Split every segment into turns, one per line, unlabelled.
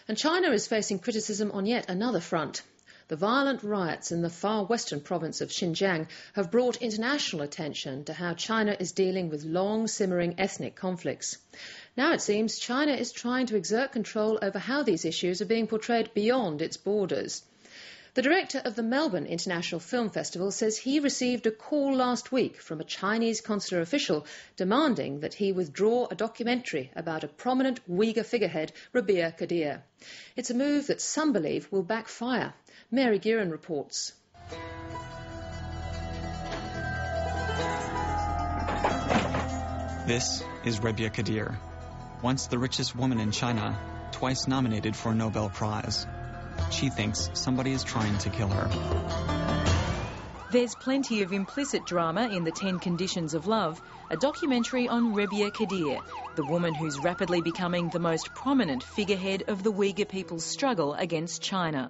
And China is facing criticism on yet another front. The violent riots in the far western province of Xinjiang have brought international attention to how China is dealing with long-simmering ethnic conflicts. Now it seems China is trying to exert control over how these issues are being portrayed beyond its borders. The director of the Melbourne International Film Festival says he received a call last week from a Chinese consular official demanding that he withdraw a documentary about a prominent Uigher figurehead, Rebiya Kadeer. It's a move that some believe will backfire. Mary Guerin reports.
This is Rebiya Kadeer, once the richest woman in China, twice nominated for a Nobel Prize. She thinks somebody is trying to kill her.
There's plenty of implicit drama in The 10 Conditions of Love, a documentary on Rebiya Kadeer, the woman who's rapidly becoming the most prominent figurehead of the Uigher people's struggle against China.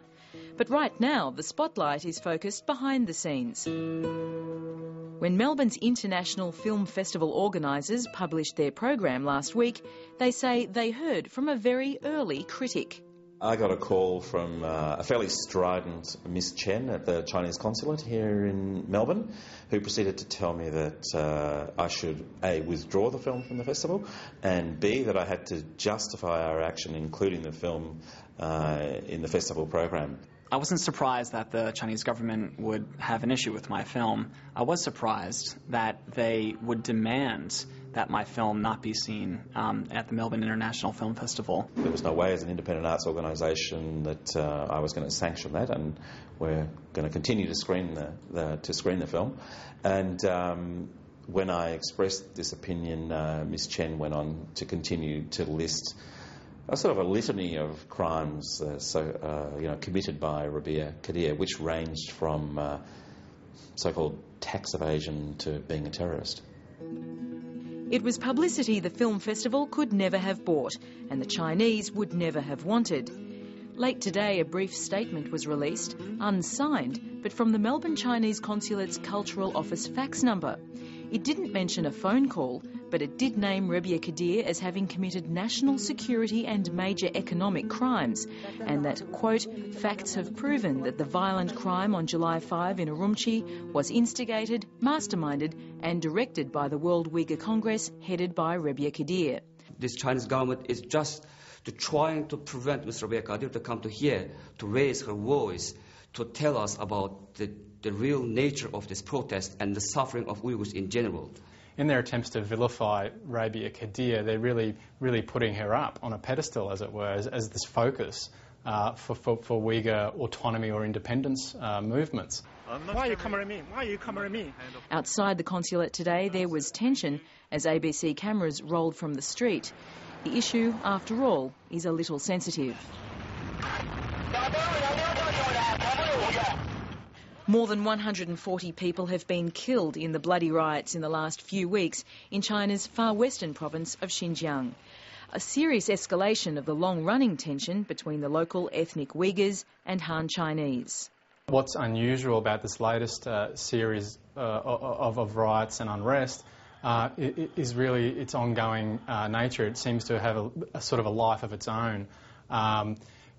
But right now, the spotlight is focused behind the scenes. When Melbourne's International Film Festival organisers published their program last week, they say they heard from a very early critic.
I got a call from a fairly strident Miss Chen at the Chinese consulate here in Melbourne, who proceeded to tell me that I should, A, withdraw the film from the festival, and B, that I had to justify our action, including the film, in the festival program.
I wasn't surprised that the Chinese government would have an issue with my film. I was surprised that they would demand that my film not be seen at the Melbourne International Film Festival.
There was no way as an independent arts organisation that I was going to sanction that, and we're going to continue to screen the film. And when I expressed this opinion, Ms Chen went on to continue to list a sort of a litany of crimes committed by Rebiya Kadeer, which ranged from so-called tax evasion to being a terrorist.
It was publicity the film festival could never have bought and the Chinese would never have wanted. Late today, a brief statement was released, unsigned, but from the Melbourne Chinese Consulate's Cultural Office fax number. It didn't mention a phone call, but it did name Rebiya Kadeer as having committed national security and major economic crimes, and that, quote, facts have proven that the violent crime on July 5 in Urumqi was instigated, masterminded and directed by the World Uigher Congress headed by Rebiya Kadeer.
This Chinese government is just trying to prevent Ms. Rebiya Kadeer to come to here, to raise her voice, to tell us about the real nature of this protest and the suffering of Uyghurs in general.
In their attempts to vilify Rebiya Kadeer, they're really putting her up on a pedestal, as it were, as this focus for Uyghur autonomy or independence movements.
Why are you coming at me? Why are you coming at me?
Outside the consulate today, there was tension as ABC cameras rolled from the street. The issue, after all, is a little sensitive. More than 140 people have been killed in the bloody riots in the last few weeks in China's far western province of Xinjiang. A serious escalation of the long-running tension between the local ethnic Uyghurs and Han Chinese.
What's unusual about this latest series of riots and unrest is really its ongoing nature. It seems to have a sort of a life of its own,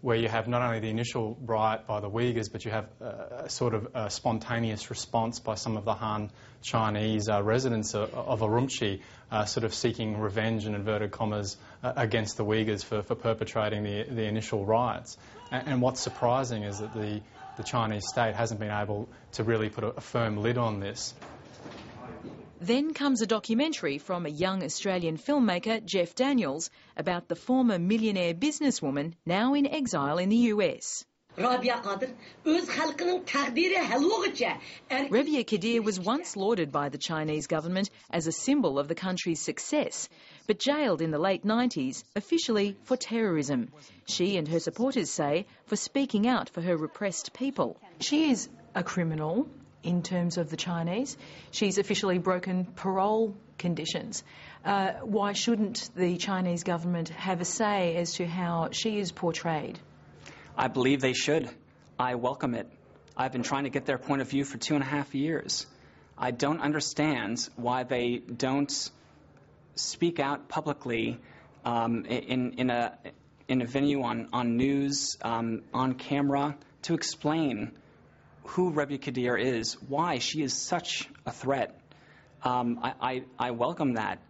where you have not only the initial riot by the Uyghurs, but you have a sort of a spontaneous response by some of the Han Chinese residents of Urumqi, sort of seeking revenge, in inverted commas, against the Uyghurs for perpetrating the initial riots. And what's surprising is that the Chinese state hasn't been able to really put a firm lid on this.
Then comes a documentary from a young Australian filmmaker, Jeff Daniels, about the former millionaire businesswoman now in exile in the US.
Rebiya
Kadeer was once lauded by the Chinese government as a symbol of the country's success, but jailed in the late 90s, officially for terrorism. She and her supporters say for speaking out for her repressed people. She is a criminal in terms of the Chinese. She's officially broken parole conditions. Why shouldn't the Chinese government have a say as to how she is portrayed?
I believe they should. I welcome it. I've been trying to get their point of view for 2.5 years. I don't understand why they don't speak out publicly in in a venue on news, on camera, to explain who Rebiya Kadeer is, why she is such a threat. I welcome that.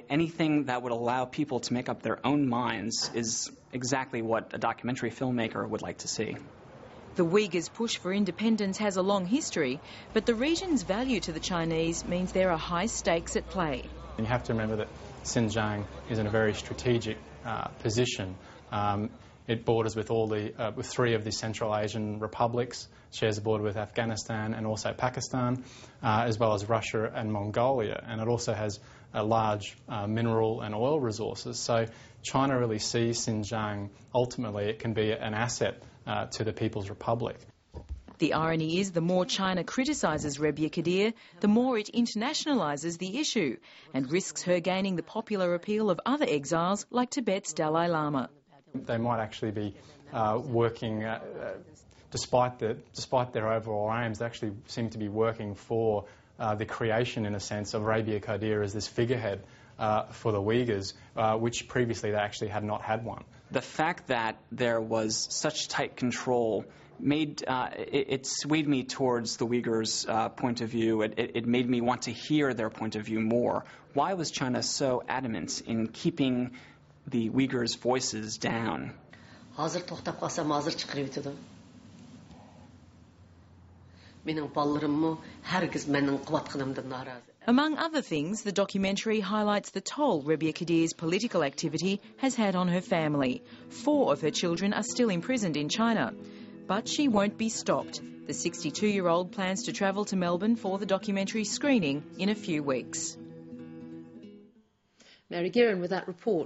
Anything that would allow people to make up their own minds is exactly what a documentary filmmaker would like to see.
The Uighurs' push for independence has a long history, but the region's value to the Chinese means there are high stakes at play.
You have to remember that Xinjiang is in a very strategic position. It borders with with 3 of the Central Asian republics, shares a border with Afghanistan and also Pakistan, as well as Russia and Mongolia, and it also has a large mineral and oil resources. So China really sees Xinjiang, ultimately it can be an asset to the People's Republic.
The irony is the more China criticises Rebiya Kadeer, the more it internationalises the issue and risks her gaining the popular appeal of other exiles like Tibet's Dalai Lama.
They might actually be working, despite their overall aims, they actually seem to be working for the creation, in a sense, of Rebiya Kadeer as this figurehead for the Uighurs, which previously they actually had not had one.
The fact that there was such tight control it swayed me towards the Uyghurs' point of view. It made me want to hear their point of view more. Why was China so adamant in keeping the Uyghurs' voices down?
Among other things, the documentary highlights the toll Rebiya Kadeer's political activity has had on her family. 4 of her children are still imprisoned in China. But she won't be stopped. The 62-year-old plans to travel to Melbourne for the documentary screening in a few weeks.
Mary Guerin with that report.